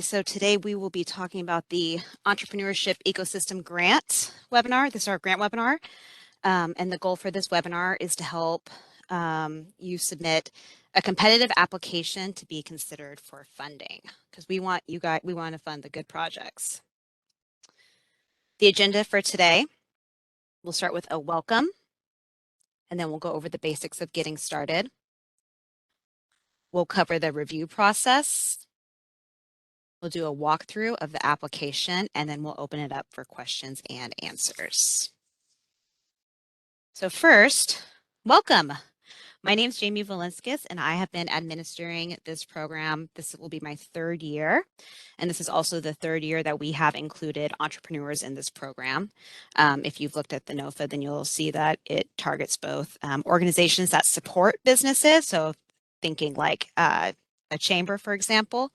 So today we will be talking about the Entrepreneurship Ecosystem Grant webinar. This is our grant webinar. And the goal for this webinar is to help you submit a competitive application to be considered for funding, because we want to fund the good projects. The agenda for today, we'll start with a welcome, and then we'll go over the basics of getting started. We'll cover the review process. We'll do a walkthrough of the application, and then we'll open it up for questions and answers. So first, welcome. My name is Jamie Valenskis, and I have been administering this program. This will be my third year, and this is also the third year that we have included entrepreneurs in this program. If you've looked at the NOFA, then you'll see that it targets both organizations that support businesses, so thinking like a chamber, for example,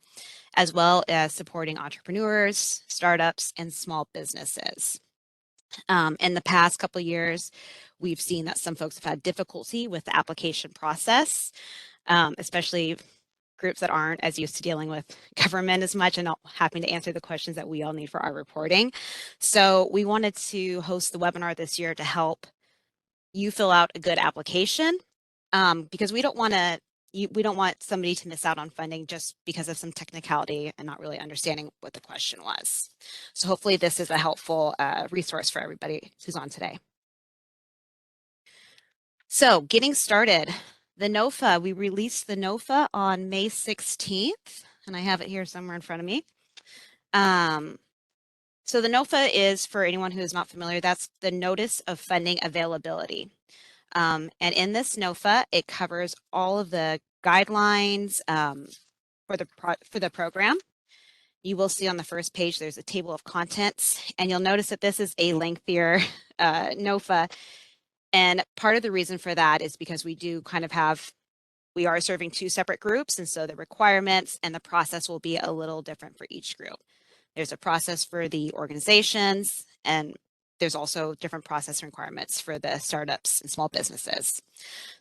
as well as supporting entrepreneurs, startups, and small businesses. In the past couple of years, we've seen that some folks have had difficulty with the application process, especially groups that aren't as used to dealing with government as much and not having to answer the questions that we all need for our reporting. So we wanted to host the webinar this year to help you fill out a good application, because we don't want somebody to miss out on funding just because of some technicality and not really understanding what the question was. So hopefully this is a helpful resource for everybody who's on today. So getting started, the NOFA, we released the NOFA on May 16th, and I have it here somewhere in front of me. So the NOFA is, for anyone who is not familiar, that's the Notice of Funding Availability. And in this NOFA, it covers all of the guidelines for the program. You will see on the first page there's a table of contents, and you'll notice that this is a lengthier NOFA. And part of the reason for that is because we are serving two separate groups, and so the requirements and the process will be a little different for each group. There's a process for the organizations, and there's also different process requirements for the startups and small businesses.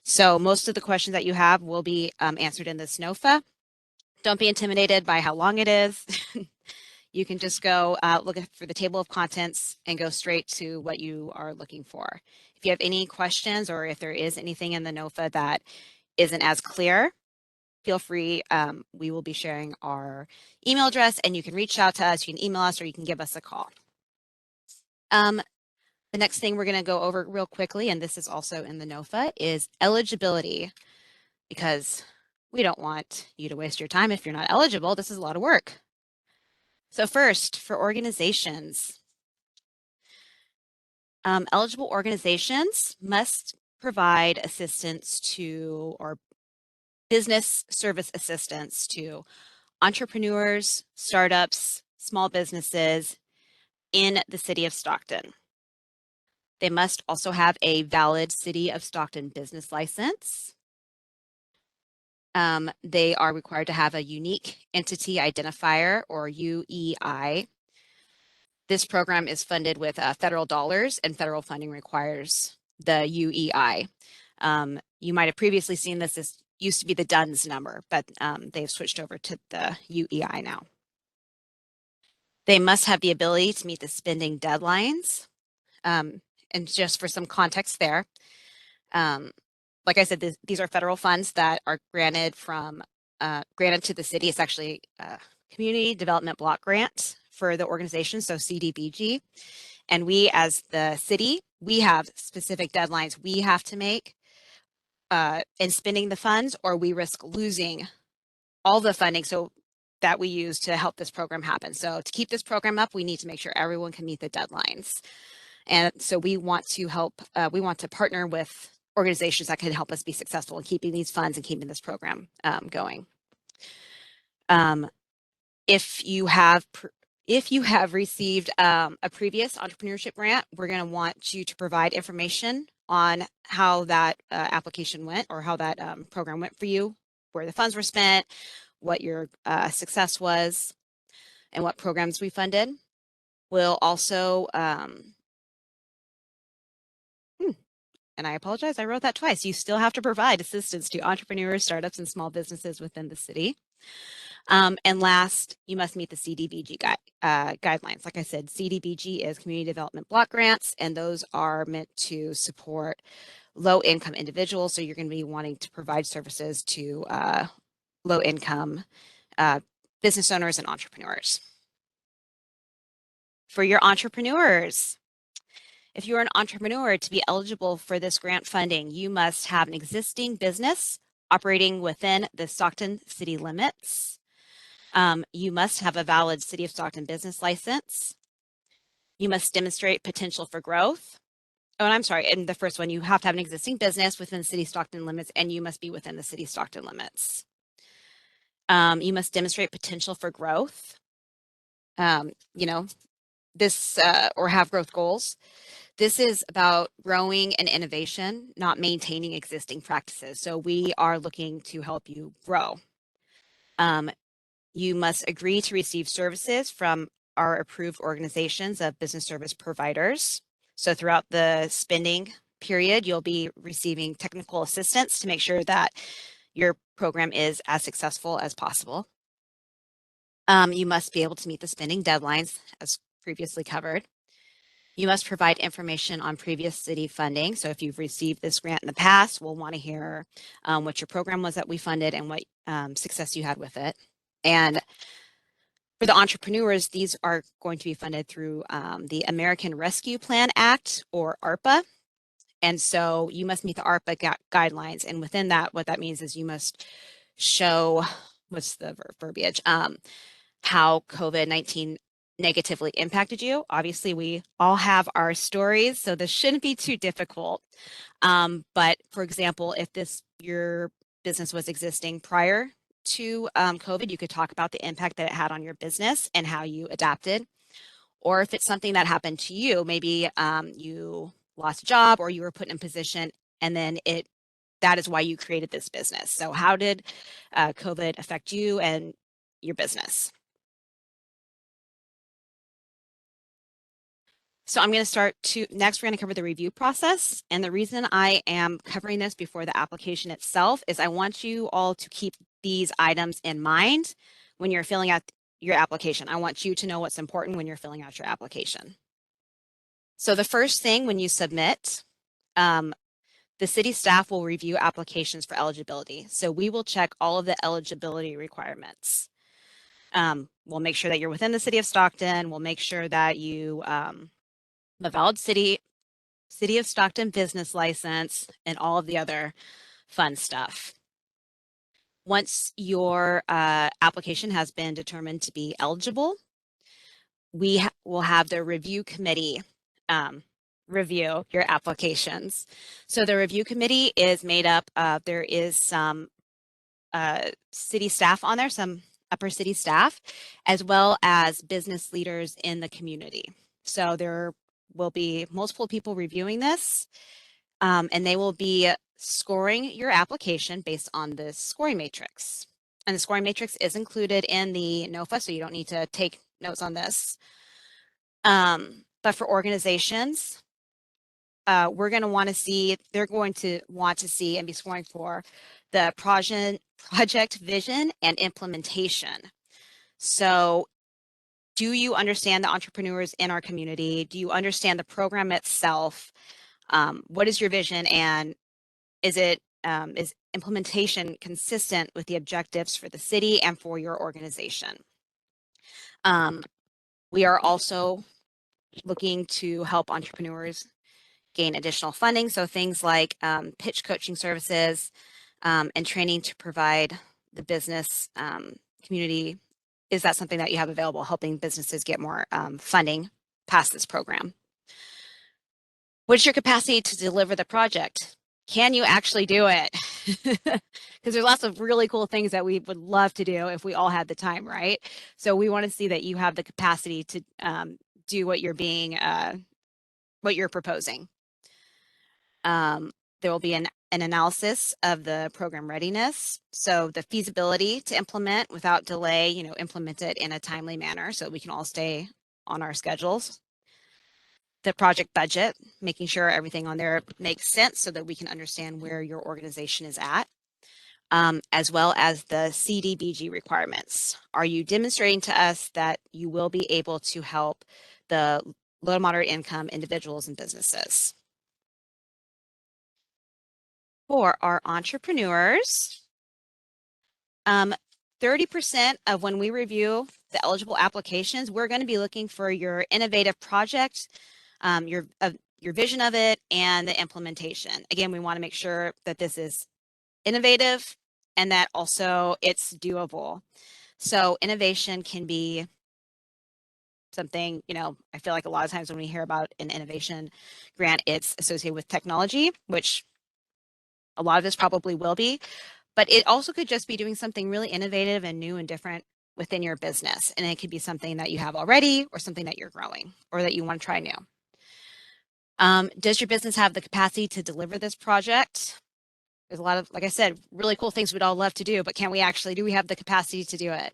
So most of the questions that you have will be answered in this NOFA. Don't be intimidated by how long it is. You can just go look for the table of contents and go straight to what you are looking for. If you have any questions, or if there is anything in the NOFA that isn't as clear, feel free. We will be sharing our email address, and you can reach out to us. You can email us, or you can give us a call. The next thing we're going to go over real quickly, and this is also in the NOFA, is eligibility, because we don't want you to waste your time if you're not eligible. This is a lot of work. So first, for organizations, eligible organizations must provide assistance to, or business service assistance to, entrepreneurs, startups, small businesses in the city of Stockton. They must also have a valid City of Stockton business license. They are required to have a unique entity identifier, or UEI. This program is funded with federal dollars, and federal funding requires the UEI. You might have previously seen this used to be the DUNS number, but they've switched over to the UEI now. They must have the ability to meet the spending deadlines. And just for some context there, like I said, these are federal funds that are granted to the city. It's actually a community development block grant for the organization, so CDBG. And we, as the city, we have specific deadlines we have to make in spending the funds, or we risk losing all the funding that we use to help this program happen. So to keep this program up, we need to make sure everyone can meet the deadlines. And so we want to partner with organizations that can help us be successful in keeping these funds and keeping this program going. If you have received a previous entrepreneurship grant, we're going to want you to provide information on how that application went, or how that program went for you, where the funds were spent, what your success was, and what programs we funded. We'll also and I apologize, I wrote that twice. You still have to provide assistance to entrepreneurs, startups, and small businesses within the city. And last, you must meet the CDBG guidelines. Like I said, CDBG is Community Development Block Grants, and those are meant to support low-income individuals. So you're going to be wanting to provide services to low-income business owners and entrepreneurs. For your entrepreneurs, if you're an entrepreneur, to be eligible for this grant funding, you must have an existing business operating within the Stockton city limits. You must have a valid City of Stockton business license. You must demonstrate potential for growth. Oh, and I'm sorry, in the first one, you have to have an existing business within the City of Stockton limits, and you must be within the City of Stockton limits. You must demonstrate potential for growth. You know, this or have growth goals. This is about growing and innovation, not maintaining existing practices. So we are looking to help you grow. You must agree to receive services from our approved organizations of business service providers. So throughout the spending period, you'll be receiving technical assistance to make sure that your program is as successful as possible. You must be able to meet the spending deadlines as previously covered. You must provide information on previous city funding. So if you've received this grant in the past, we'll want to hear what your program was that we funded and what success you had with it. And for the entrepreneurs, these are going to be funded through the American Rescue Plan Act, or ARPA. And so you must meet the ARPA guidelines. And within that, what that means is you must show, what's the verbiage, how COVID-19 negatively impacted you. Obviously, we all have our stories, so this shouldn't be too difficult. But for example, if your business was existing prior to COVID, you could talk about the impact that it had on your business and how you adapted. Or if it's something that happened to you, maybe you lost a job or you were put in a position and then that is why you created this business. So how did COVID affect you and your business? So I'm going to start next, we're going to cover the review process. And the reason I am covering this before the application itself is I want you all to keep these items in mind when you're filling out your application. I want you to know what's important when you're filling out your application. So the first thing when you submit, the city staff will review applications for eligibility. So we will check all of the eligibility requirements. We'll make sure that you're within the city of Stockton. We'll make sure that you a valid City of Stockton business license, and all of the other fun stuff. Once your application has been determined to be eligible, we will have the review committee review your applications. So the review committee is made up of, there is some city staff on there, some upper city staff, as well as business leaders in the community. So there will be multiple people reviewing this, and they will be scoring your application based on the scoring matrix. And the scoring matrix is included in the NOFA, so you don't need to take notes on this. But for organizations, we're going to want to see, they're going to want to see and be scoring for the project vision and implementation. So do you understand the entrepreneurs in our community? Do you understand the program itself? What is your vision, and is implementation consistent with the objectives for the city and for your organization? We are also looking to help entrepreneurs gain additional funding. So things like pitch coaching services and training to provide the business community. Is that something that you have available, helping businesses get more funding past this program? What is your capacity to deliver the project? Can you actually do it? Because there's lots of really cool things that we would love to do if we all had the time, right? So we want to see that you have the capacity to do what you're proposing. There will be an analysis of the program readiness. So the feasibility to implement without delay, implement it in a timely manner so that we can all stay on our schedules. The project budget, making sure everything on there makes sense so that we can understand where your organization is at. as well as the CDBG requirements. Are you demonstrating to us that you will be able to help the low to moderate income individuals and businesses? For our entrepreneurs, 30% of when we review the eligible applications, we're going to be looking for your innovative project, your vision of it, and the implementation. Again, we want to make sure that this is innovative and that also it's doable. So innovation can be something, I feel like a lot of times when we hear about an innovation grant, it's associated with technology, which a lot of this probably will be, but it also could just be doing something really innovative and new and different within your business. And it could be something that you have already or something that you're growing or that you want to try new. Does your business have the capacity to deliver this project? There's a lot of, like I said, really cool things we'd all love to do, but do we have the capacity to do it?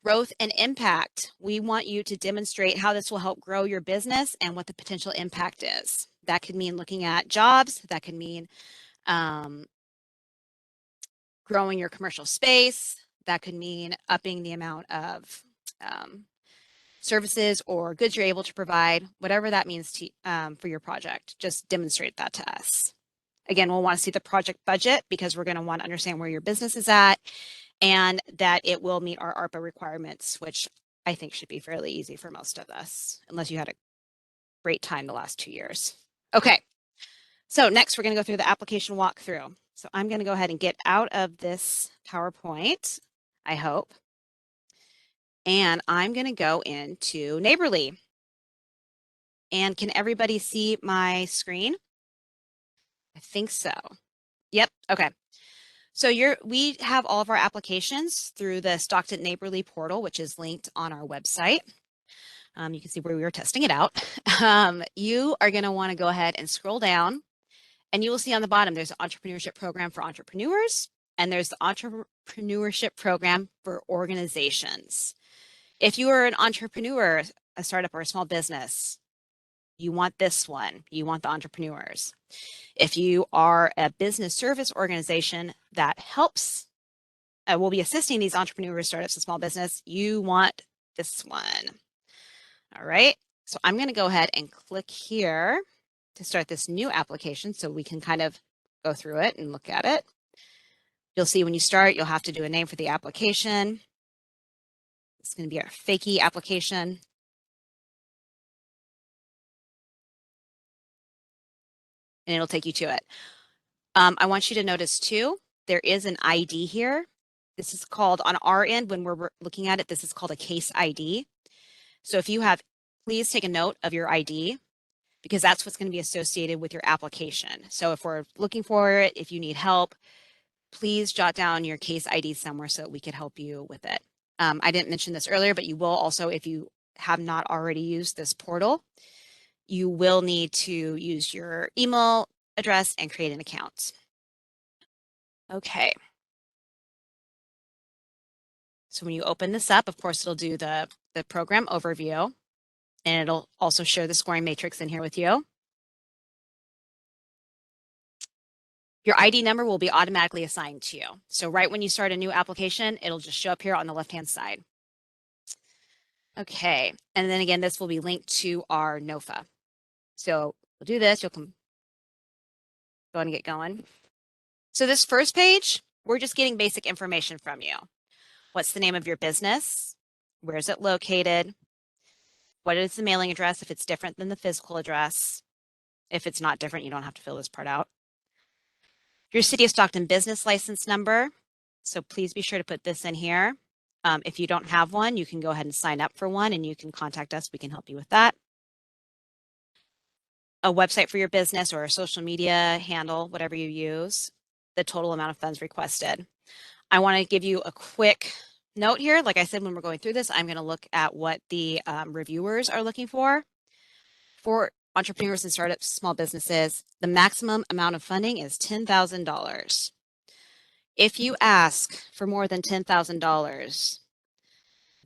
Growth and impact. We want you to demonstrate how this will help grow your business and what the potential impact is. That could mean looking at jobs. That could mean growing your commercial space. That could mean upping the amount of services or goods you're able to provide, whatever that means to, for your project. Just demonstrate that to us. Again, we'll want to see the project budget because we're going to want to understand where your business is at and that it will meet our ARPA requirements, which I think should be fairly easy for most of us, unless you had a great time the last 2 years. Okay, so next we're going to go through the application walkthrough. So I'm going to go ahead and get out of this PowerPoint, I hope, and I'm going to go into Neighborly. And can everybody see my screen? I think so. Yep, okay. So we have all of our applications through the Stockton Neighborly portal, which is linked on our website. You can see where we were testing it out. You are going to want to go ahead and scroll down, and you will see on the bottom there's an entrepreneurship program for entrepreneurs, and there's the entrepreneurship program for organizations. If you are an entrepreneur, a startup, or a small business, you want this one. You want the entrepreneurs. If you are a business service organization that helps, will be assisting these entrepreneurs, startups, and small business, you want this one. All right. So I'm going to go ahead and click here to start this new application so we can kind of go through it and look at it. You'll see when you start, you'll have to do a name for the application. It's going to be our fakey application. And it'll take you to it. I want you to notice too, there is an ID here. This is called, on our end, when we're looking at it, this is called a case ID. So if you have, please take a note of your ID because that's what's going to be associated with your application. So if we're looking for it, if you need help, please jot down your case ID somewhere so that we could help you with it. I didn't mention this earlier, but you will also, if you have not already used this portal, you will need to use your email address and create an account. Okay. So when you open this up, of course, it'll do the program overview, and it'll also share the scoring matrix in here with you. Your ID number will be automatically assigned to you. So right when you start a new application, it'll just show up here on the left-hand side. Okay, and then again, this will be linked to our NOFA. So we'll do this, you'll go ahead and get going. So this first page, we're just getting basic information from you. What's the name of your business? Where is it located? What is the mailing address if it's different than the physical address? If it's not different, you don't have to fill this part out. Your City of Stockton business license number. So please be sure to put this in here. If you don't have one, you can go ahead and sign up for one and you can contact us. We can help you with that. A website for your business or a social media handle, whatever you use, the total amount of funds requested. I want to give you a quick note here. Like I said, when we're going through this, I'm going to look at what the reviewers are looking for. For entrepreneurs and startups, small businesses, the maximum amount of funding is $10,000. If you ask for more than $10,000,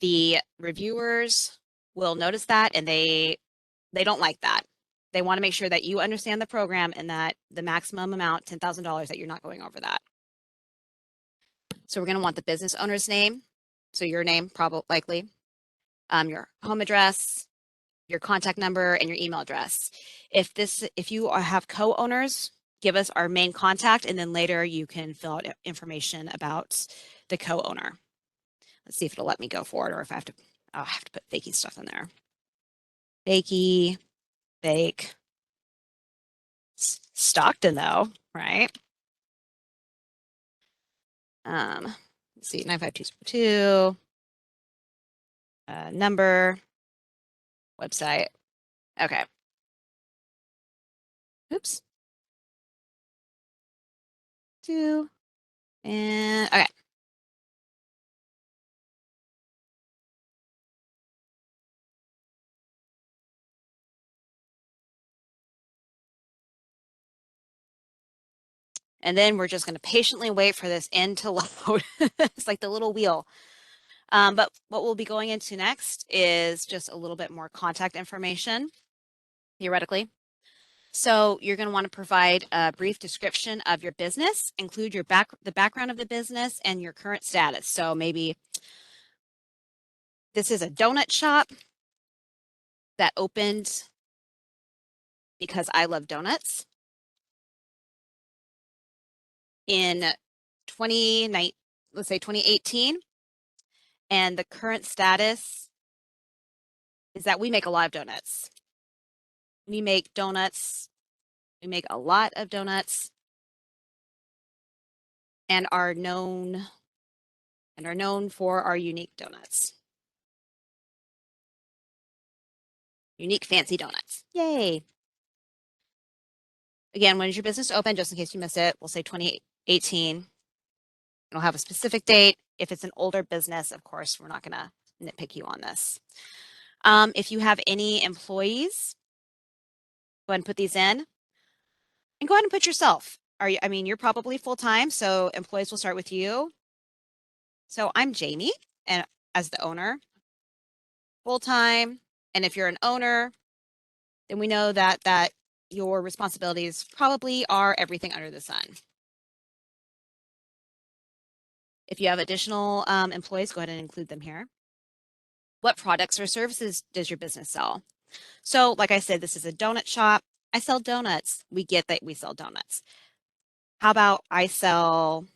the reviewers will notice that and they don't like that. They want to make sure that you understand the program and that the maximum amount, $10,000, that you're not going over that. So we're going to want the business owner's name. So your name, probably likely, your home address, your contact number, and your email address. If you have co-owners, give us our main contact, and then later you can fill out information about the co-owner. Let's see if it'll let me go forward, or if I'll have to put fakey stuff in there. Fakey, fake. Stockton though, right? Let's see, 95202, number, website. Okay. Oops. Two, and okay. And then we're just going to patiently wait for this end to load. It's like the little wheel. But what we'll be going into next is just a little bit more contact information, theoretically. So you're going to want to provide a brief description of your business, include the background of the business and your current status. So maybe this is a donut shop that opened because I love donuts in let's say 2018. And the current status is that we make a lot of donuts. We make donuts. We make a lot of donuts and are known for our unique donuts. Unique fancy donuts. Yay. Again, when is your business open? Just in case you missed it, we'll say 2018. It'll have a specific date. If it's an older business, of course, we're not going to nitpick you on this. If you have any employees, go ahead and put these in. And go ahead and put yourself. You're probably full-time, so employees will start with you. So I'm Jamie, and as the owner, full-time. And if you're an owner, then we know that your responsibilities probably are everything under the sun. If you have additional employees, go ahead and include them here. What products or services does your business sell? So like I said, this is a donut shop. I sell donuts. We get that we sell donuts. How about I sell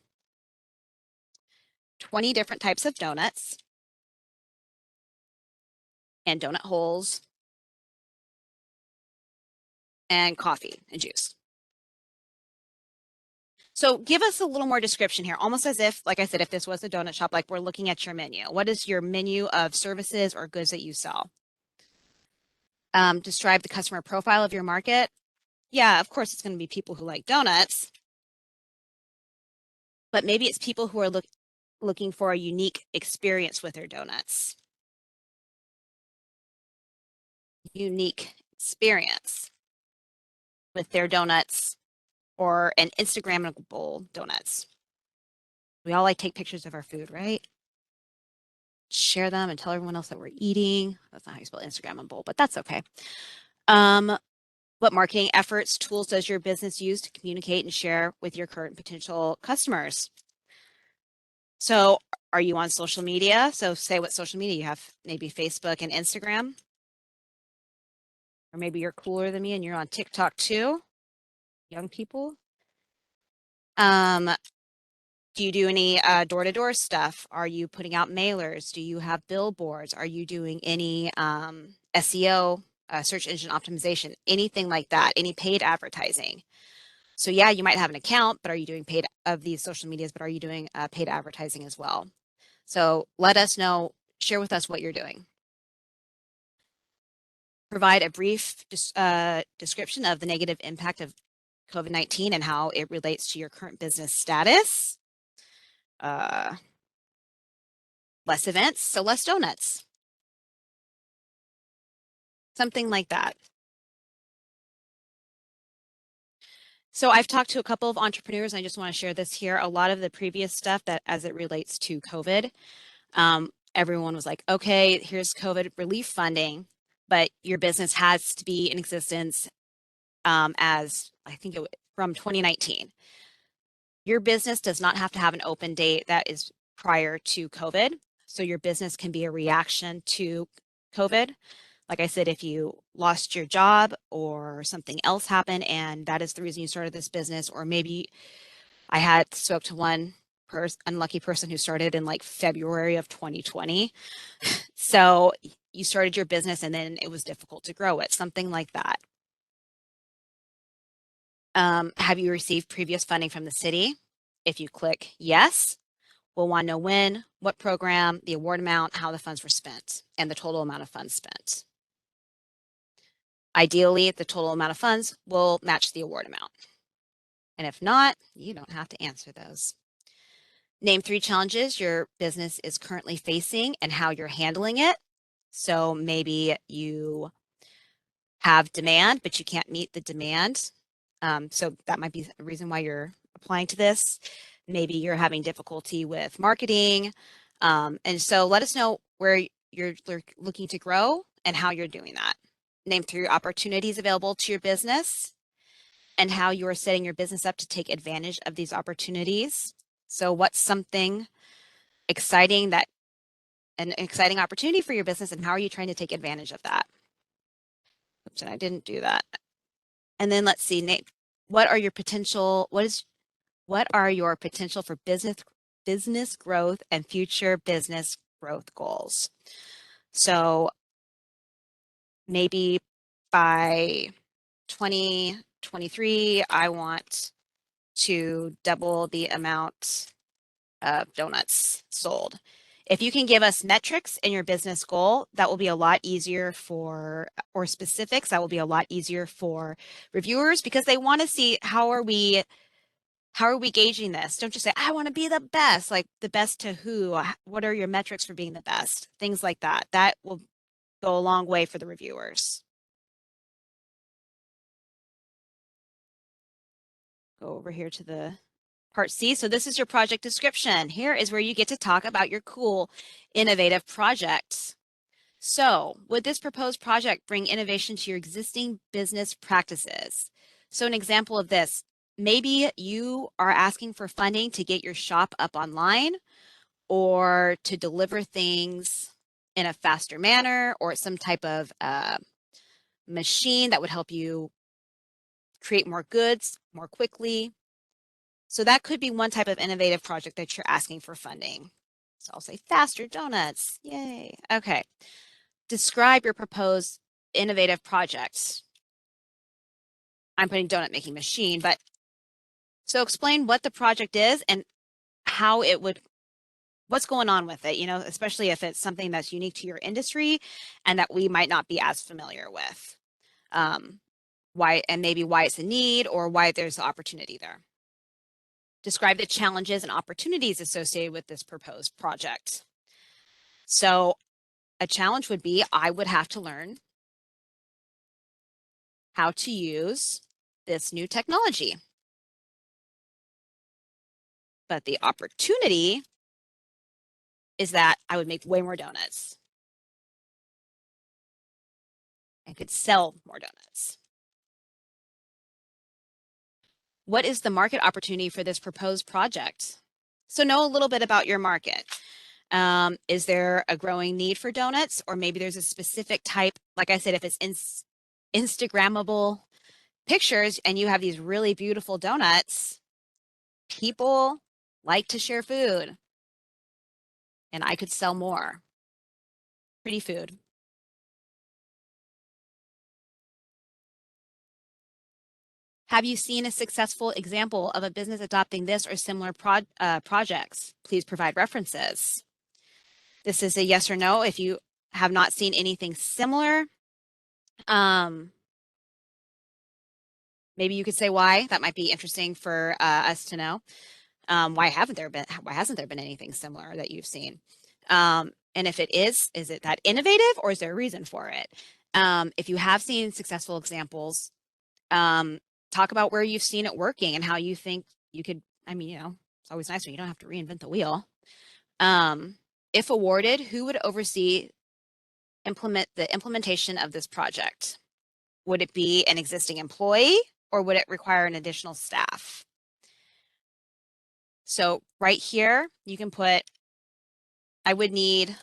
20 different types of donuts and donut holes and coffee and juice. So give us a little more description here, almost as if, like I said, if this was a donut shop, like we're looking at your menu. What is your menu of services or goods that you sell? Describe the customer profile of your market. Yeah, of course, it's going to be people who like donuts, but maybe it's people who are looking for a unique experience with their donuts. Unique experience with their donuts or an Instagrammable donuts. We all like take pictures of our food, right? Share them and tell everyone else that we're eating. That's not how you spell Instagrammable, but that's okay. What marketing efforts, tools does your business use to communicate and share with your current potential customers? So are you on social media? So say what social media you have, maybe Facebook and Instagram. Or maybe you're cooler than me and you're on TikTok too, young people. Do you do any door-to-door stuff? Are you putting out mailers? Do you have billboards? Are you doing any SEO, search engine optimization, anything like that, any paid advertising? So yeah, you might have an account, but are you doing paid of these social medias, but are you doing paid advertising as well? So let us know, share with us what you're doing. Provide a brief description of the negative impact of COVID-19 and how it relates to your current business status. Less events, so less donuts. Something like that. So I've talked to a couple of entrepreneurs, and I just want to share this here. A lot of the previous stuff that as it relates to COVID, everyone was like, okay, here's COVID relief funding, but your business has to be in existence as I think it from 2019. Your business does not have to have an open date that is prior to COVID. So your business can be a reaction to COVID. Like I said, if you lost your job or something else happened and that is the reason you started this business, or maybe I had spoke to one unlucky person who started in like February of 2020. So you started your business and then it was difficult to grow it, something like that. Have you received previous funding from the city? If you click yes, we'll want to know when, what program, the award amount, how the funds were spent, and the total amount of funds spent. Ideally, the total amount of funds will match the award amount. And if not, you don't have to answer those. Name 3 challenges your business is currently facing and how you're handling it. So maybe you have demand, but you can't meet the demand. So that might be a reason why you're applying to this. Maybe you're having difficulty with marketing. And so let us know where you're looking to grow and how you're doing that. Name 3 opportunities available to your business and how you are setting your business up to take advantage of these opportunities. So what's something exciting an exciting opportunity for your business, and how are you trying to take advantage of that? Oops, and I didn't do that. And then let's see, Nate, what are your potential for business growth and future business growth goals? So maybe by 2023, I want to double the amount of donuts sold. If you can give us metrics in your business goal, that will be a lot easier or specifics, that will be a lot easier for reviewers, because they want to see how are we gauging this? Don't just say, I want to be the best. Like, the best to who? What are your metrics for being the best? Things like that. That will go a long way for the reviewers. Go over here to the Part C. So this is your project description. Here is where you get to talk about your cool, innovative projects. So would this proposed project bring innovation to your existing business practices? So an example of this, maybe you are asking for funding to get your shop up online, or to deliver things in a faster manner, or some type of machine that would help you create more goods more quickly. So that could be one type of innovative project that you're asking for funding. So I'll say faster donuts. Yay. Okay. Describe your proposed innovative projects. I'm putting donut making machine, but so explain what the project is and how it would, what's going on with it, especially if it's something that's unique to your industry and that we might not be as familiar with. Why, and maybe why it's a need or why there's an opportunity there. Describe the challenges and opportunities associated with this proposed project. So a challenge would be, I would have to learn how to use this new technology. But the opportunity is that I would make way more donuts and could sell more donuts. What is the market opportunity for this proposed project? So know a little bit about your market. Is there a growing need for donuts, or maybe there's a specific type, like I said, if it's Instagrammable pictures and you have these really beautiful donuts, people like to share food, and I could sell more pretty food. Have you seen a successful example of a business adopting this or similar projects? Please provide references. This is a yes or no. If you have not seen anything similar, maybe you could say why. That might be interesting for us to know. Why hasn't there been anything similar that you've seen? And if it is it that innovative, or is there a reason for it? If you have seen successful examples, talk about where you've seen it working and how you think you could, it's always nice when you don't have to reinvent the wheel. If awarded, who would oversee the implementation of this project? Would it be an existing employee or would it require an additional staff? So right here, you can put, I would need,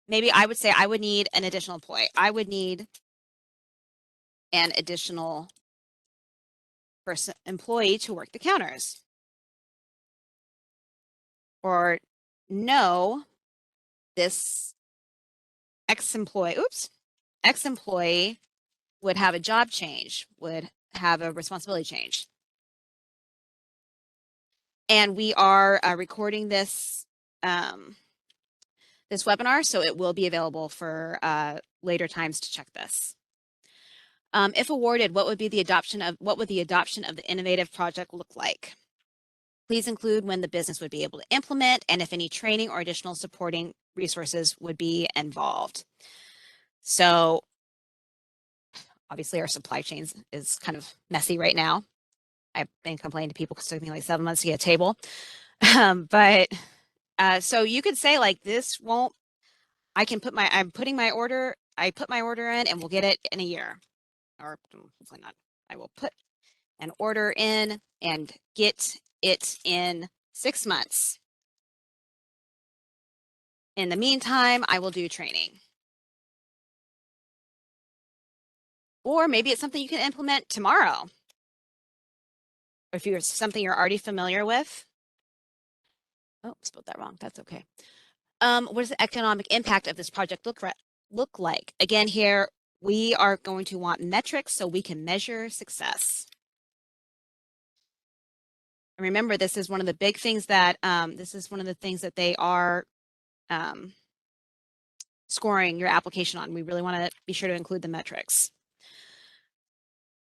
maybe I would say I would need an additional employee. I would need an additional employee to work the counters. Or no, this ex-employee would have a job change, would have a responsibility change. And we are recording this this webinar, so it will be available for later times to check this. If awarded, what would the adoption of the innovative project look like? Please include when the business would be able to implement and if any training or additional supporting resources would be involved. So obviously our supply chain is kind of messy right now. I've been complaining to people because it took me like 7 months to get a table. So you could say like this won't, I put my order in and we'll get it in a year, or hopefully not. I will put an order in and get it in 6 months. In the meantime, I will do training. Or maybe it's something you can implement tomorrow. Or if it's something you're already familiar with. Oh, spelled that wrong. That's okay. What does the economic impact of this project look like? Again, here we are going to want metrics so we can measure success. And remember, this is one of the big things that they are scoring your application on. We really want to be sure to include the metrics.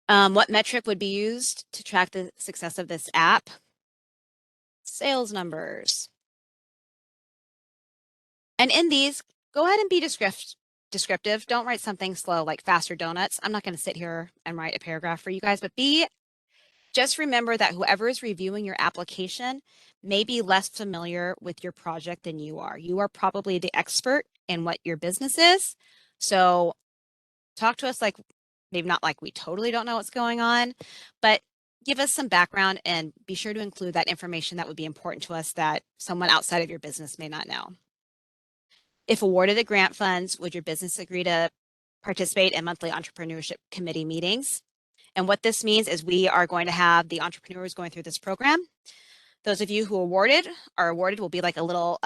What metric would be used to track the success of this app? Sales numbers. And in these, go ahead and be descriptive. Don't write something slow like faster donuts. I'm not going to sit here and write a paragraph for you guys, but just remember that whoever is reviewing your application may be less familiar with your project than you are. You are probably the expert in what your business is. So talk to us like, maybe not like we totally don't know what's going on, but give us some background and be sure to include that information that would be important to us that someone outside of your business may not know. If awarded the grant funds, would your business agree to participate in monthly entrepreneurship committee meetings? And what this means is we are going to have the entrepreneurs going through this program. Those of you who are awarded will be like a little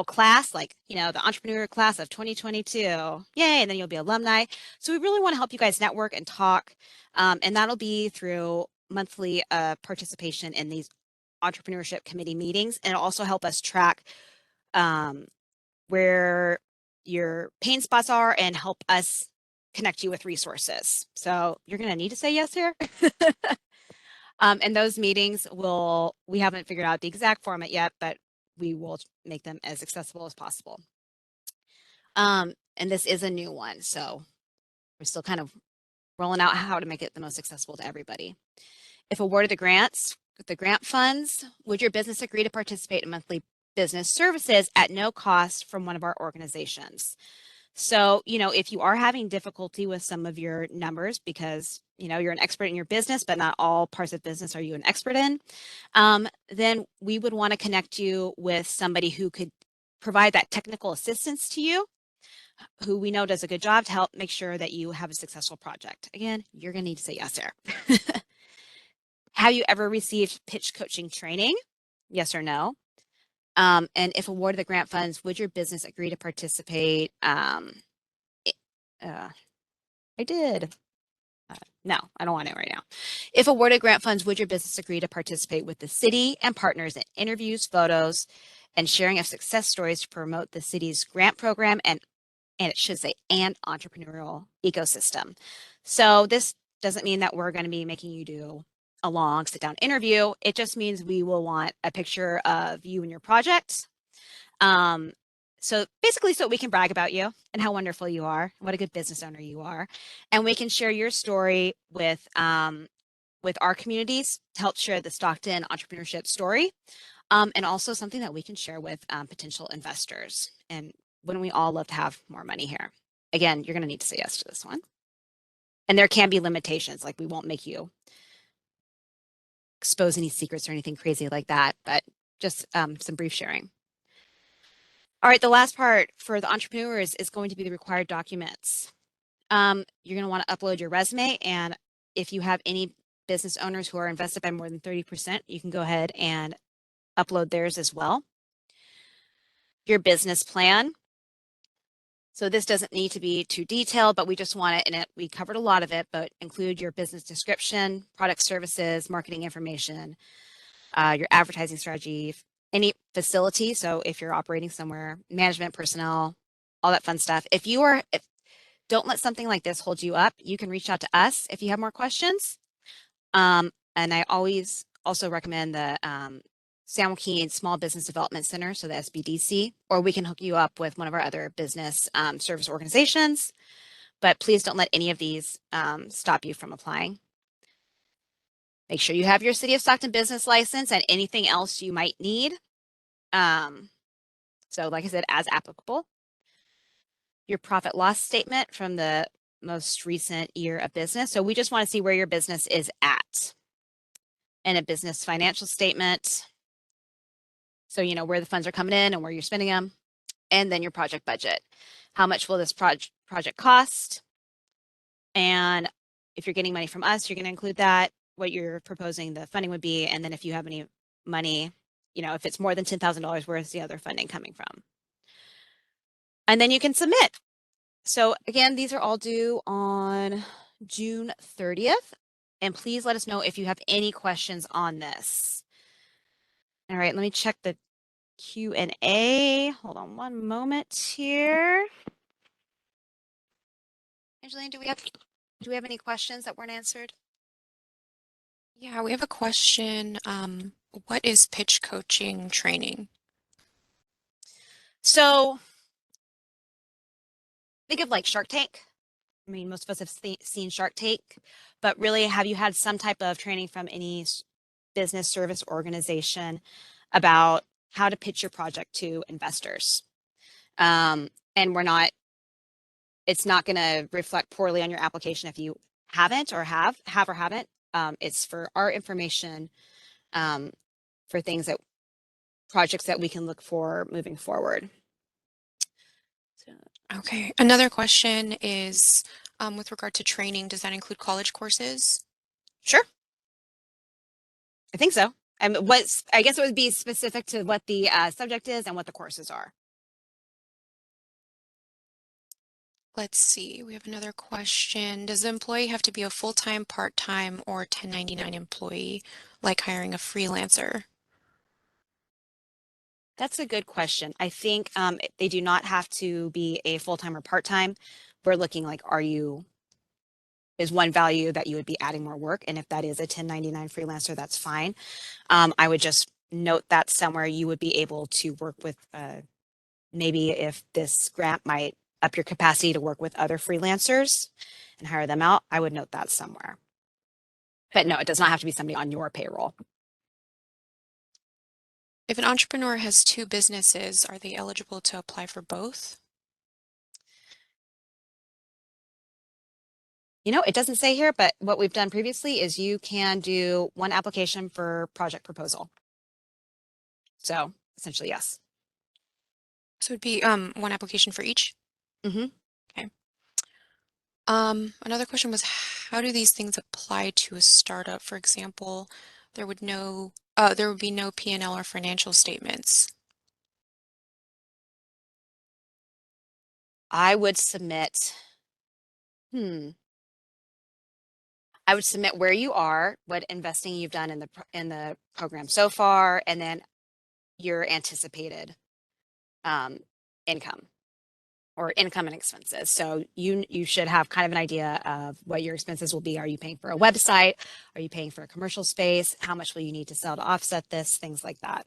class, like, you know, the entrepreneur class of 2022. Yay, and then you'll be alumni. So we really want to help you guys network and talk. And that'll be through monthly participation in these entrepreneurship committee meetings. And it'll also help us track where your pain spots are and help us connect you with resources. So you're going to need to say yes here. And those meetings we haven't figured out the exact format yet, but we will make them as accessible as possible. And this is a new one, so we're still kind of rolling out how to make it the most accessible to everybody. If awarded the grant funds, would your business agree to participate in monthly business services at no cost from one of our organizations? So, you know, if you are having difficulty with some of your numbers because, you know, you're an expert in your business, but not all parts of business are you an expert in, then we would want to connect you with somebody who could provide that technical assistance to you, who we know does a good job to help make sure that you have a successful project. Again, you're going to need to say yes there. Have you ever received pitch coaching training? Yes or no? And if awarded the grant funds, would your business agree to participate? I did. No, I don't want it right now. If awarded grant funds, would your business agree to participate with the city and partners in interviews, photos, and sharing of success stories to promote the city's grant program and it should say and entrepreneurial ecosystem? So this doesn't mean that we're going to be making you do a long sit-down interview. It just means we will want a picture of you and your project. So basically, so we can brag about you and how wonderful you are, what a good business owner you are, and we can share your story with our communities to help share the Stockton entrepreneurship story, and also something that we can share with potential investors. And wouldn't we all love to have more money here? Again, you're going to need to say yes to this one. And there can be limitations, like we won't make you expose any secrets or anything crazy like that, but just some brief sharing. All right, the last part for the entrepreneurs is going to be the required documents. You're going to want to upload your resume, and if you have any business owners who are invested by more than 30%, you can go ahead and upload theirs as well. Your business plan. So this doesn't need to be too detailed, but we just want it, and we covered a lot of it, but include your business description, product services, marketing information, your advertising strategy, any facility. So if you're operating somewhere, management, personnel, all that fun stuff. Don't let something like this hold you up. You can reach out to us if you have more questions. And I always also recommend the San Joaquin Small Business Development Center, so the SBDC, or we can hook you up with one of our other business service organizations. But please don't let any of these stop you from applying. Make sure you have your City of Stockton business license and anything else you might need. So like I said, as applicable. Your profit loss statement from the most recent year of business. So we just want to see where your business is at. And a business financial statement. So, you know, where the funds are coming in and where you're spending them. And then your project budget. How much will this project cost? And if you're getting money from us, you're going to include that, what you're proposing the funding would be. And then if you have any money, you know, if it's more than $10,000, where's the other funding coming from? And then you can submit. So again, these are all due on June 30th. And please let us know if you have any questions on this. All right, let me check the Q&A. Hold on one moment here. Angeline, do we have any questions that weren't answered? Yeah, we have a question. What is pitch coaching training? So think of like Shark Tank. I mean, most of us have seen Shark Tank, but really, have you had some type of training from any business service organization about how to pitch your project to investors? And it's not going to reflect poorly on your application if you haven't or have or haven't. It's for our information, for projects that we can look for moving forward. Okay. Another question is, with regard to training, does that include college courses? Sure. I think so. I guess it would be specific to what the subject is and what the courses are. Let's see. We have another question. Does the employee have to be a full-time, part-time, or 1099 employee, like hiring a freelancer? That's a good question. I think they do not have to be a full-time or part-time. We're looking like, is one value that you would be adding more work? And if that is a 1099 freelancer, that's fine. I would just note that somewhere you would be able to work with, maybe if this grant might up your capacity to work with other freelancers and hire them out, I would note that somewhere. But no, it does not have to be somebody on your payroll. If an entrepreneur has two businesses, are they eligible to apply for both? You know, it doesn't say here, but what we've done previously is you can do one application for project proposal. So essentially, yes. So it'd be one application for each? Mm-hmm. Okay. Another question was, how do these things apply to a startup? For example, there would be no P&L or financial statements. I would submit, I would submit where you are, what investing you've done in the program so far, and then your anticipated income and expenses. So you should have kind of an idea of what your expenses will be. Are you paying for a website? Are you paying for a commercial space? How much will you need to sell to offset this? Things like that.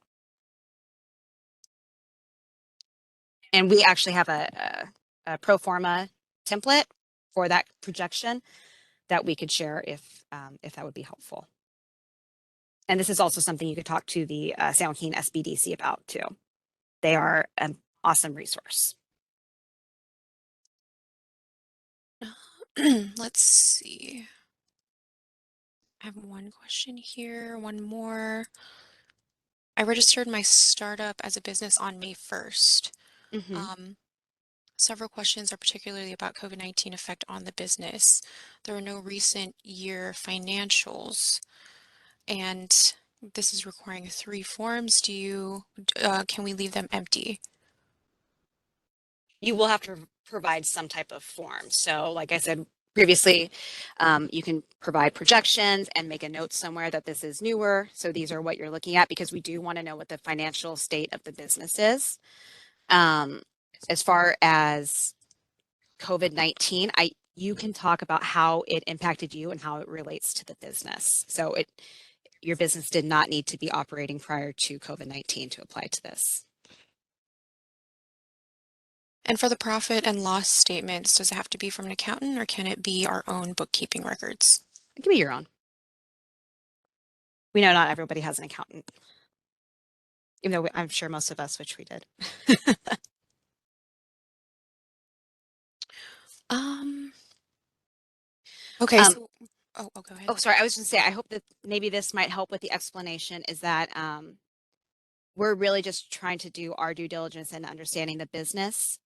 And we actually have a pro forma template for that projection that we could share if that would be helpful. And this is also something you could talk to the San Joaquin SBDC about too. They are an awesome resource. Let's see. I have one question here, one more. I registered my startup as a business on May 1st. Mm-hmm. Several questions are particularly about COVID-19 effect on the business. There are no recent year financials, and this is requiring 3 forms. Can we leave them empty? You will have to provide some type of form. So like I said previously, you can provide projections and make a note somewhere that this is newer. So these are what you're looking at because we do want to know what the financial state of the business is. As far as COVID-19, you can talk about how it impacted you and how it relates to the business. So your business did not need to be operating prior to COVID-19 to apply to this. And for the profit and loss statements, does it have to be from an accountant or can it be our own bookkeeping records? It can be your own. We know not everybody has an accountant, even though I'm sure most of us wish we did. Um, okay, Um, so, go ahead. oh, sorry. I was going to say, I hope that maybe this might help with the explanation is that we're really just trying to do our due diligence and understanding the business.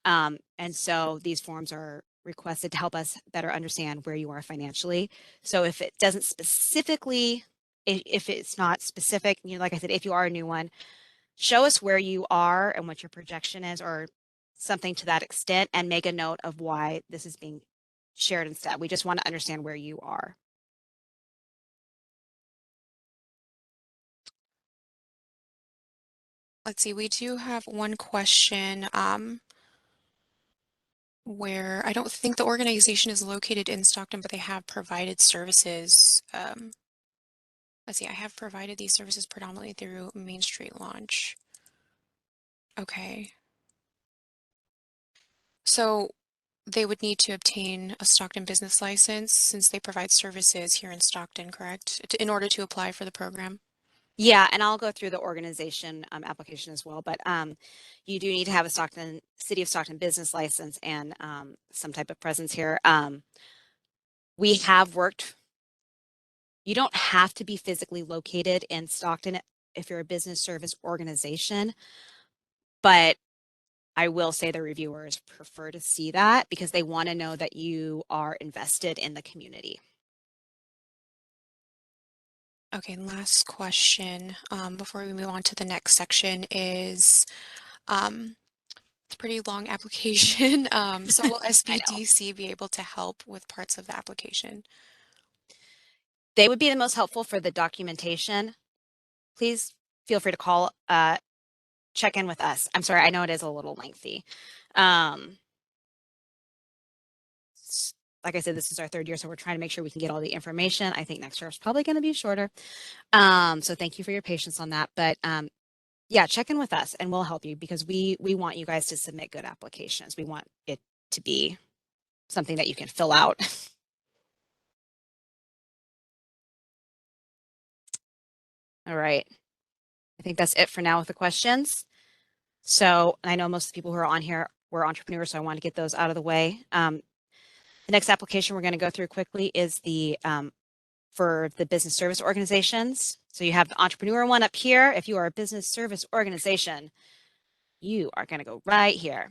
And so these forms are requested to help us better understand where you are financially. So if it doesn't specifically, if it's not specific, like I said, if you are a new one, show us where you are and what your projection is or something to that extent and make a note of why this is being shared instead. We just want to understand where you are. Let's see, we do have one question where I don't think the organization is located in Stockton, but they have provided services. Let's see, I have provided these services predominantly through Main Street Launch. Okay. So they would need to obtain a Stockton business license since they provide services here in Stockton, correct? In order to apply for the program. Yeah, and I'll go through the organization application as well, but you do need to have a City of Stockton business license and some type of presence here. We have worked, you don't have to be physically located in Stockton if you're a business service organization, but I will say the reviewers prefer to see that because they want to know that you are invested in the community. Okay, last question before we move on to the next section is um, it's a pretty long application. So will I know. SBDC be able to help with parts of the application? They would be the most helpful for the documentation. Please feel free to call, check in with us. I'm sorry, I know it is a little lengthy. Um, like I said, this is our 3rd year, so we're trying to make sure we can get all the information. I think next year is probably going to be shorter. So thank you for your patience on that. But yeah, check in with us and we'll help you because we want you guys to submit good applications. We want it to be something that you can fill out. All right. I think that's it for now with the questions. So I know most of the people who are on here were entrepreneurs, so I want to get those out of the way. The next application we're going to go through quickly is the for the business service organizations. So you have the entrepreneur one up here. If you are a business service organization, you are going to go right here.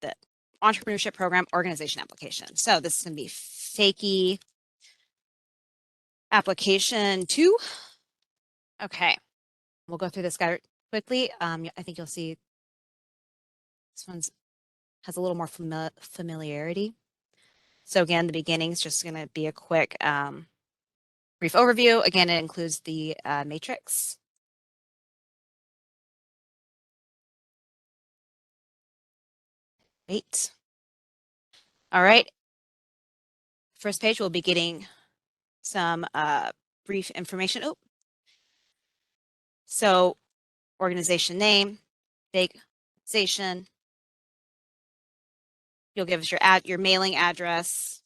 The entrepreneurship program organization application. So this is going to be fakie application 2. Okay. We'll go through this guy quickly. I think you'll see this one has a little more familiarity. So again, the beginning is just going to be a quick brief overview. Again, it includes the matrix. Wait. All right. First page, we'll be getting some brief information. Oh, so organization name, big organization. You'll give us your mailing address.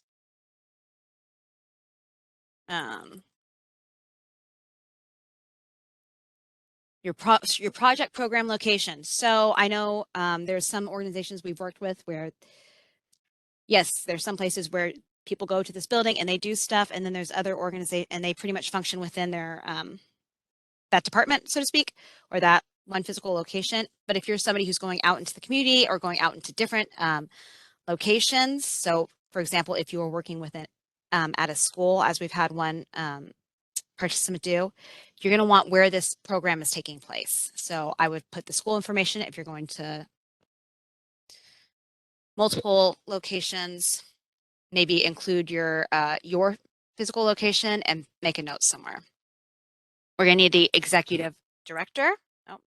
Your project program location. So I know there's some organizations we've worked with where yes, there's some places where people go to this building and they do stuff, and then there's other organizations and they pretty much function within their that department, so to speak, or that one physical location. But if you're somebody who's going out into the community or going out into different locations, so for example, if you were working with it at a school, as we've had one participant do, you're going to want where this program is taking place. So I would put the school information if you're going to multiple locations, maybe include your physical location and make a note somewhere. We're going to need the executive director. Oh,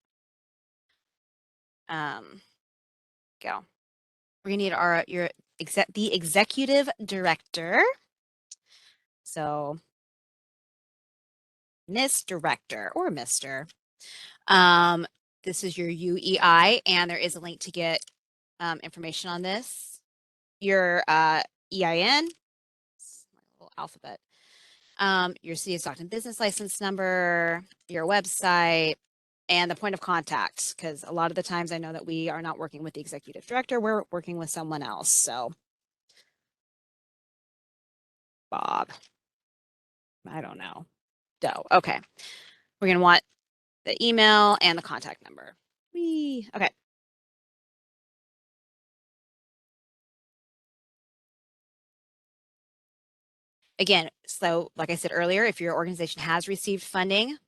go. We're going to need the executive director. So Miss Director or Mr. This is your UEI, and there is a link to get information on this. Your EIN, my little alphabet, your City of Stockton business license number, your website, and the point of contact, because a lot of the times I know that we are not working with the executive director, we're working with someone else. So Bob, I don't know. Doe. Okay. We're going to want the email and the contact number. Okay. Again, so like I said earlier, if your organization has received funding,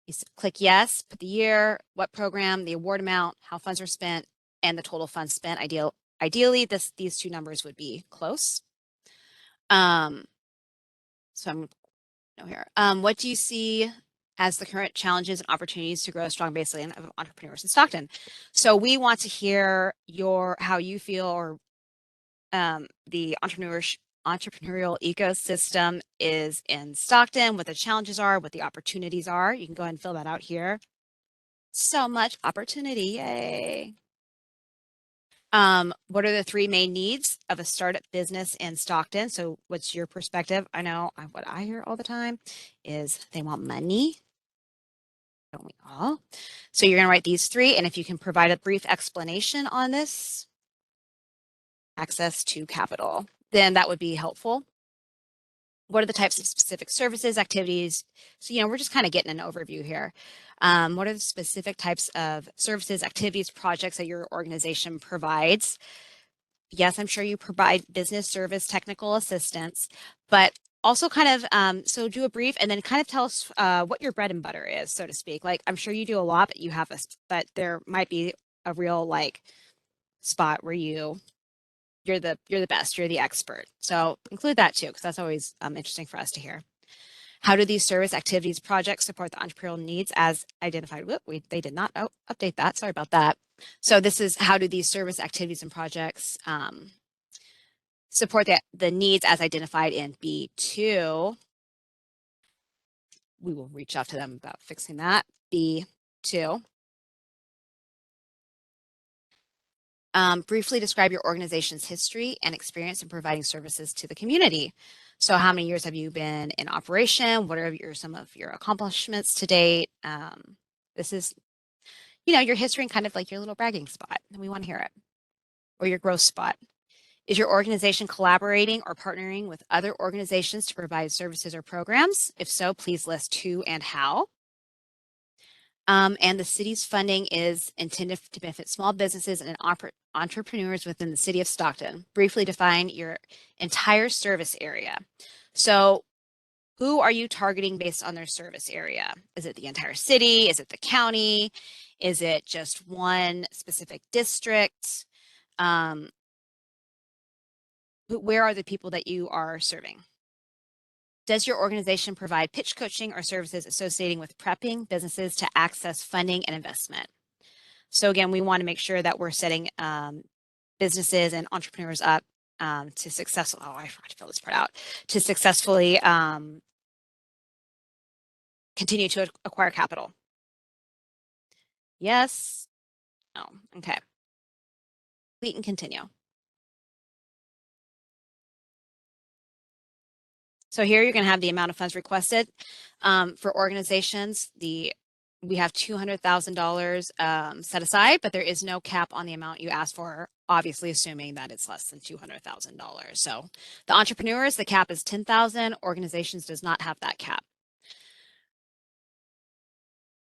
you click yes, put the year, what program, the award amount, how funds are spent, and the total funds spent. Ideally, these two numbers would be close. So I'm here. What do you see as the current challenges and opportunities to grow a strong baseline of entrepreneurs in Stockton? So we want to hear how you feel, or the entrepreneurial ecosystem is in Stockton, what the challenges are, what the opportunities are. You can go ahead and fill that out here. So much opportunity, yay. What are the three main needs of a startup business in Stockton? So what's your perspective? I know what I hear all the time is they want money. Don't we all? So you're going to write these three, and if you can provide a brief explanation on this, access to capital, then that would be helpful. What are the types of specific services, activities? So, we're just kind of getting an overview here. What are the specific types of services, activities, projects that your organization provides? Yes, I'm sure you provide business service, technical assistance, but also kind of, so do a brief and then kind of tell us what your bread and butter is, so to speak. Like, I'm sure you do a lot, but there might be a real spot where you're the best, you're the expert. So include that too, because that's always interesting for us to hear. How do these service activities projects support the entrepreneurial needs as identified? They did not update that. Sorry about that. So this is how do these service activities and projects support the needs as identified in B2. We will reach out to them about fixing that. B2. Briefly describe your organization's history and experience in providing services to the community. So how many years have you been in operation? What are some of your accomplishments to date? This is, your history and kind of like your little bragging spot. And we want to hear it. Or your growth spot. Is your organization collaborating or partnering with other organizations to provide services or programs? If so, please list who and how. And the city's funding is intended to benefit small businesses and entrepreneurs within the city of Stockton. Briefly define your entire service area. So who are you targeting based on their service area? Is it the entire city? Is it the county? Is it just one specific district? Where are the people that you are serving? Does your organization provide pitch coaching or services associating with prepping businesses to access funding and investment? So again, we want to make sure that we're setting businesses and entrepreneurs up to successfully, I forgot to fill this part out, to successfully continue to acquire capital. Yes. No. Okay. We can continue. So here you're going to have the amount of funds requested for organizations, the we have $200,000 set aside, but there is no cap on the amount you ask for, obviously assuming that it's less than $200,000. So the entrepreneurs, the cap is 10,000. Organizations does not have that cap.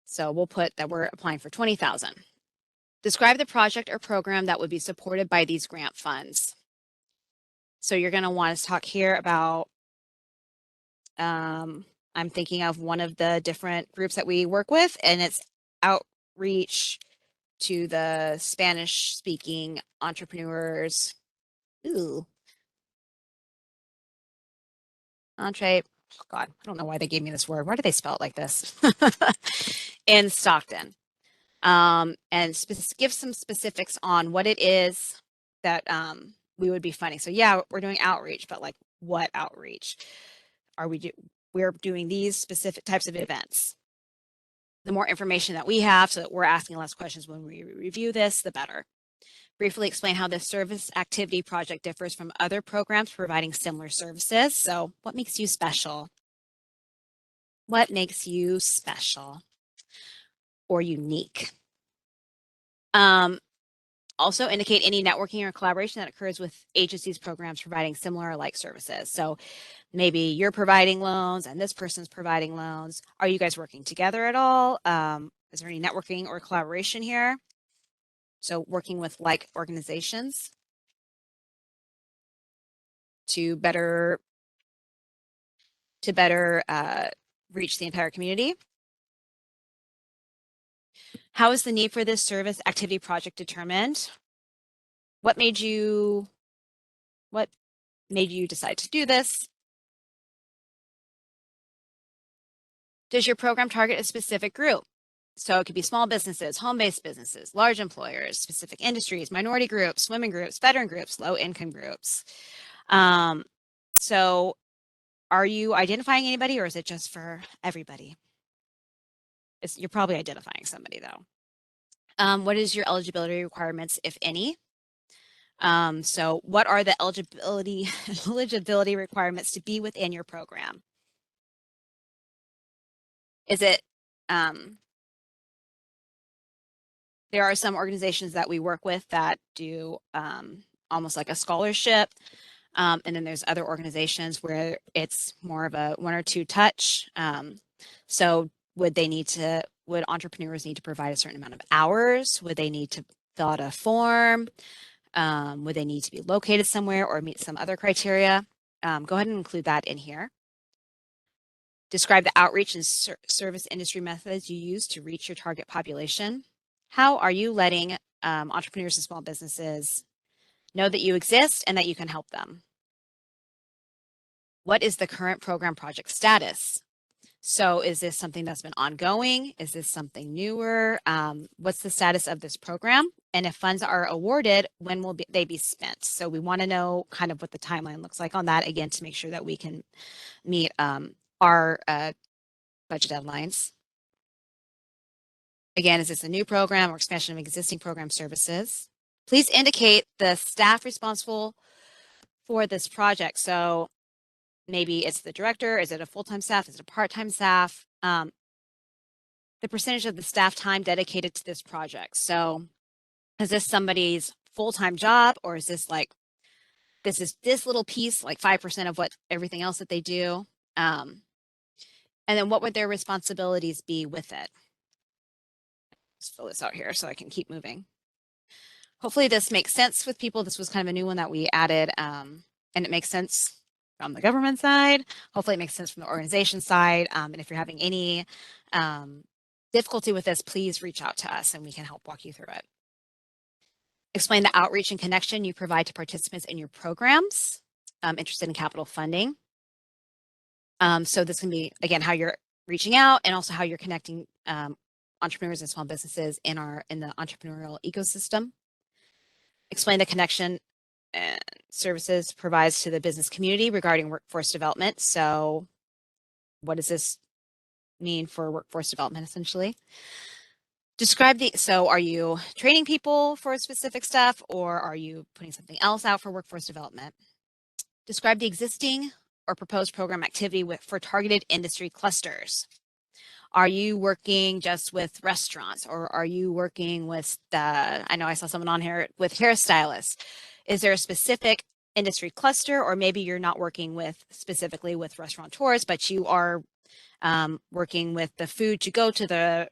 So we'll put that we're applying for 20,000. Describe the project or program that would be supported by these grant funds. So you're going to want to talk here about, I'm thinking of one of the different groups that we work with, and it's outreach to the Spanish speaking entrepreneurs. Ooh. God, I don't know why they gave me this word. Why do they spell it like this? In Stockton. And give some specifics on what it is that we would be funding. So yeah, we're doing outreach, but like what outreach? We're doing these specific types of events. The more information that we have so that we're asking less questions when we review this, the better. Briefly explain how this service activity project differs from other programs providing similar services. So what makes you special? What makes you special or unique? Also indicate any networking or collaboration that occurs with agencies, programs providing similar or like services. So maybe you're providing loans and this person's providing loans. Are you guys working together at all? Is there any networking or collaboration here? So working with like organizations to better reach the entire community. How is the need for this service activity project determined? What made you decide to do this? Does your program target a specific group? So it could be small businesses, home-based businesses, large employers, specific industries, minority groups, women groups, veteran groups, low-income groups. So are you identifying anybody, or is it just for everybody? You're probably identifying somebody though. What is your eligibility requirements, if any? So what are the eligibility requirements to be within your program? Is it, there are some organizations that we work with that do almost like a scholarship. And then there's other organizations where it's more of a one or two touch. So would entrepreneurs need to provide a certain amount of hours? Would they need to fill out a form? Would they need to be located somewhere or meet some other criteria? Go ahead and include that in here. Describe the outreach and service industry methods you use to reach your target population. How are you letting entrepreneurs and small businesses know that you exist and that you can help them? What is the current program project status? So is this something that's been ongoing? Is this something newer? What's the status of this program? And if funds are awarded, when will they be spent? So we want to know kind of what the timeline looks like on that, again, to make sure that we can meet our budget deadlines. Again, is this a new program or expansion of existing program services? Please indicate the staff responsible for this project. So maybe it's the director, is it a full-time staff, is it a part-time staff? The percentage of the staff time dedicated to this project. So is this somebody's full-time job, or is this like, this is this little piece, like 5% of what everything else that they do? And then what would their responsibilities be with it? Let's fill this out here so I can keep moving. Hopefully this makes sense with people. This was kind of a new one that we added, and it makes sense from the government side. Hopefully it makes sense from the organization side. And if you're having any difficulty with this, please reach out to us and we can help walk you through it. Explain the outreach and connection you provide to participants in your programs interested in capital funding. So this can be, again, how you're reaching out and also how you're connecting entrepreneurs and small businesses in the entrepreneurial ecosystem. Explain the connection and services provides to the business community regarding workforce development. So what does this mean for workforce development, essentially? So are you training people for specific stuff, or are you putting something else out for workforce development? Describe the existing or proposed program activity for targeted industry clusters. Are you working just with restaurants, or are you working with I know I saw someone on here with hairstylists. Is there a specific industry cluster, or maybe you're not working with specifically with restaurateurs, but you are working with the food to go to the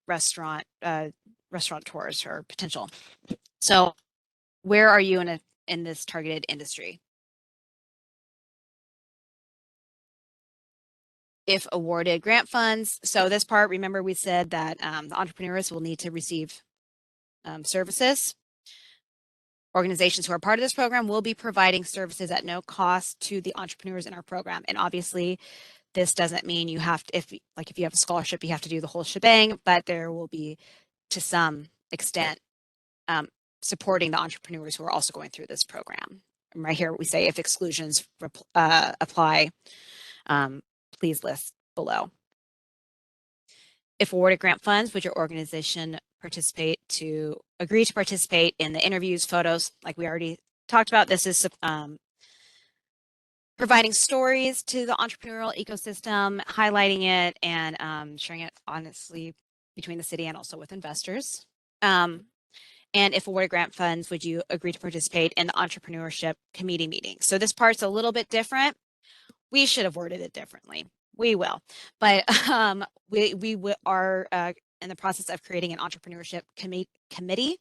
restaurateurs or potential. So where are you in this targeted industry? If awarded grant funds. So this part, remember we said that the entrepreneurs will need to receive services. Organizations who are part of this program will be providing services at no cost to the entrepreneurs in our program. And obviously, this doesn't mean you have to, if you have a scholarship, you have to do the whole shebang, but there will be, to some extent, supporting the entrepreneurs who are also going through this program. And right here, we say if exclusions apply, please list below. If awarded grant funds, would your organization agree to participate in the interviews, photos, like we already talked about? This is providing stories to the entrepreneurial ecosystem, highlighting it, and sharing it honestly between the city and also with investors. And if awarded grant funds, would you agree to participate in the entrepreneurship committee meeting? So this part's a little bit different. We should have worded it differently. We will, but we are in the process of creating an entrepreneurship committee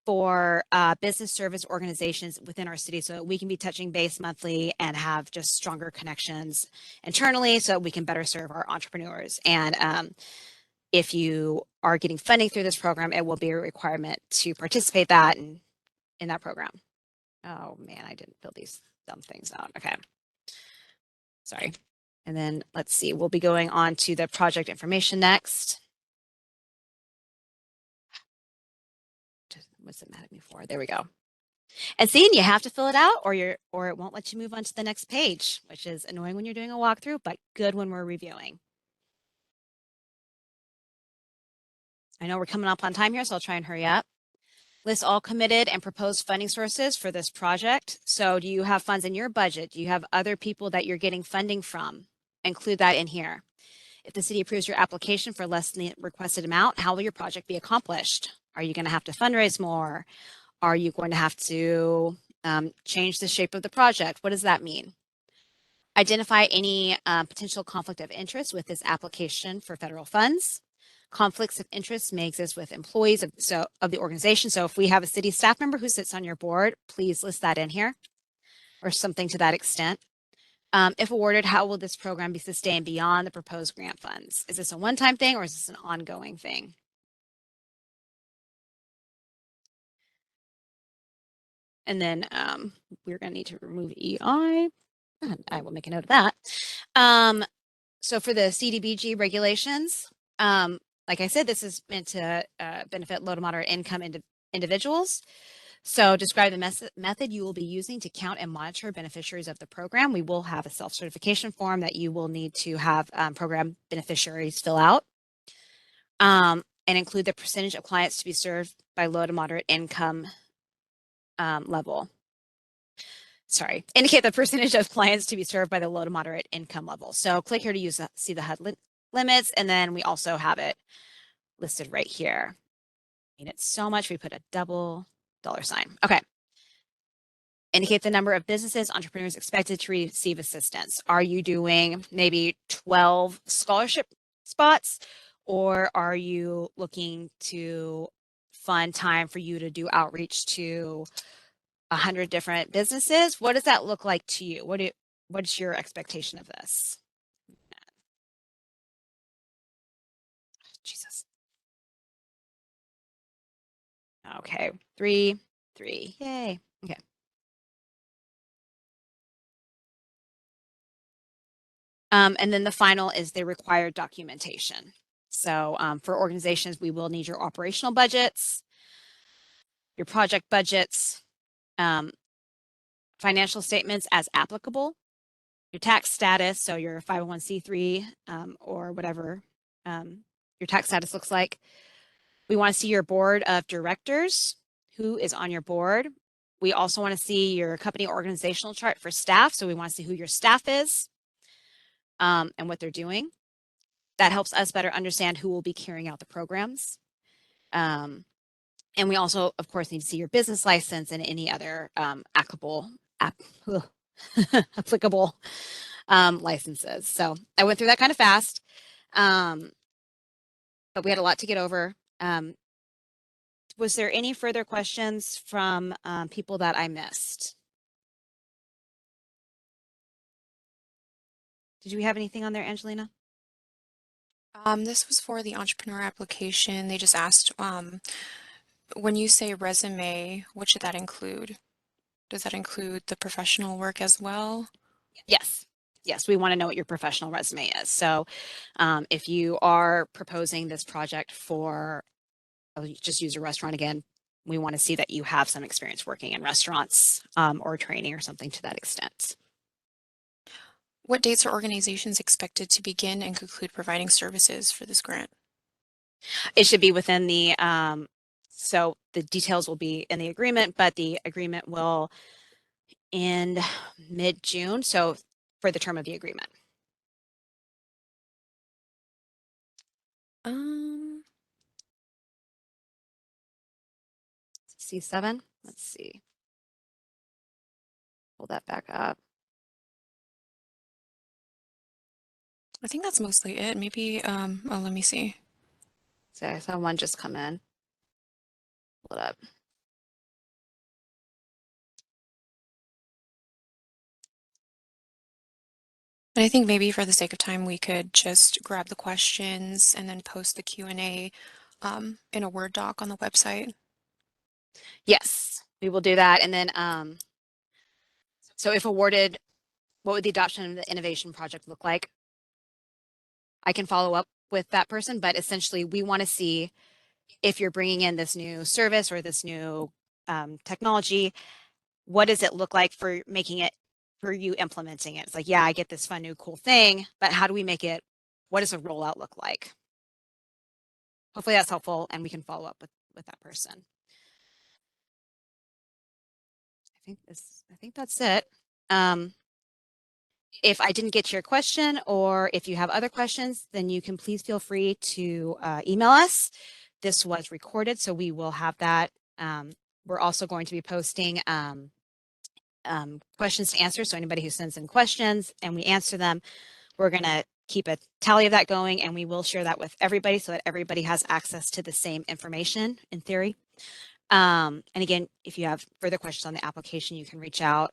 for business service organizations within our city, so we can be touching base monthly and have just stronger connections internally, so we can better serve our entrepreneurs. And if you are getting funding through this program, it will be a requirement to participate in that program. Oh man, I didn't fill these dumb things out. Okay. Sorry. And then let's see, we'll be going on to the project information next. What's it mad at me for? There we go. And see, you have to fill it out or it won't let you move on to the next page, which is annoying when you're doing a walkthrough, but good when we're reviewing. I know we're coming up on time here, so I'll try and hurry up. List all committed and proposed funding sources for this project. So do you have funds in your budget? Do you have other people that you're getting funding from? Include that in here. If the city approves your application for less than the requested amount, how will your project be accomplished? Are you going to have to fundraise more? Are you going to have to change the shape of the project? What does that mean? Identify any potential conflict of interest with this application for federal funds. Conflicts of interest may exist with employees of the organization. So if we have a city staff member who sits on your board, please list that in here or something to that extent. If awarded, how will this program be sustained beyond the proposed grant funds? Is this a one-time thing or is this an ongoing thing? And then we're going to need to remove EI. I will make a note of that. So for the CDBG regulations, like I said, this is meant to benefit low to moderate income individuals. So describe the method you will be using to count and monitor beneficiaries of the program. We will have a self-certification form that you will need to have program beneficiaries fill out. And include the percentage of clients to be served by low to moderate income level. Sorry, indicate the percentage of clients to be served by the low to moderate income level. So click here to see the HUD limits, and then we also have it listed right here. I mean, it's so much, we put a double $sign. Okay. Indicate the number of businesses, entrepreneurs expected to receive assistance. Are you doing maybe 12 scholarship spots, or are you looking to fund time for you to do outreach to 100 different businesses? What does that look like to you? What is your expectation of this? Jesus. Okay, 3, yay. Okay. And then the final is the required documentation. So for organizations, we will need your operational budgets, your project budgets, financial statements as applicable, your tax status, so your 501c3 or whatever your tax status looks like. We want to see your board of directors, who is on your board. We also want to see your company organizational chart for staff. So we want to see who your staff is and what they're doing. that helps us better understand who will be carrying out the programs. And we also, of course, need to see your business license and any other applicable licenses. So I went through that kind of fast, but we had a lot to get over. Was there any further questions from people that I missed? Did we have anything on there, Angelina? This was for the entrepreneur application. They just asked, when you say resume, what should that include? Does that include the professional work as well? Yes. Yes, we want to know what your professional resume is. So if you are proposing this project for, I'll just use a restaurant again, we want to see that you have some experience working in restaurants or training or something to that extent. What dates are organizations expected to begin and conclude providing services for this grant? It should be within the, so the details will be in the agreement, but the agreement will end mid-June, so for the term of the agreement. C7, let's see. Pull that back up. I think that's mostly it. Maybe, oh, let me see. So I saw one just come in. Pull it up. And I think maybe for the sake of time, we could just grab the questions and then post the Q&A in a Word doc on the website. Yes, we will do that. And then, so if awarded, what would the adoption of the innovation project look like? I can follow up with that person, but essentially we want to see if you're bringing in this new service or this new technology, what does it look like for making it, for you implementing it? It's like, yeah, I get this fun, new, cool thing, but how do we make it, what does a rollout look like? Hopefully that's helpful and we can follow up with that person. I think that's it. If I didn't get to your question or if you have other questions, then you can please feel free to email us. This was recorded, so we will have that. We're also going to be posting questions to answer. So anybody who sends in questions and we answer them, we're going to keep a tally of that going and we will share that with everybody so that everybody has access to the same information in theory. And again, if you have further questions on the application, you can reach out.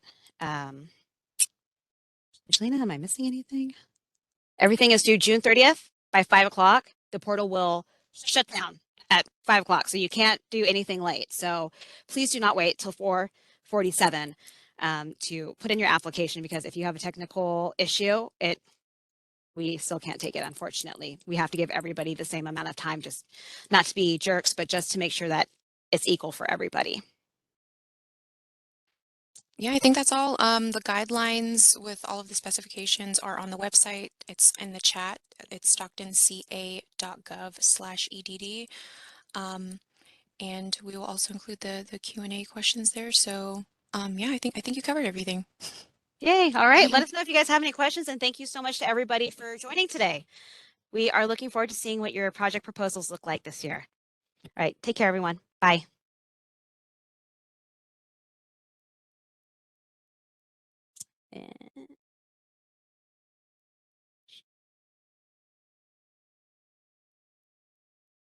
Angelina, am I missing anything? Everything is due June 30th by 5 o'clock. The portal will shut down at 5 o'clock, so you can't do anything late. So please do not wait till 4:47 to put in your application, because if you have a technical issue, we still can't take it, unfortunately. We have to give everybody the same amount of time, just not to be jerks, but just to make sure that it's equal for everybody. Yeah, I think that's all. The guidelines with all of the specifications are on the website. It's in the chat. It's stocktonca.gov/EDD. And we will also include the Q&A questions there. So yeah, I think you covered everything. Yay. All right. Let us know if you guys have any questions. And thank you so much to everybody for joining today. We are looking forward to seeing what your project proposals look like this year. All right. Take care, everyone. Bye. And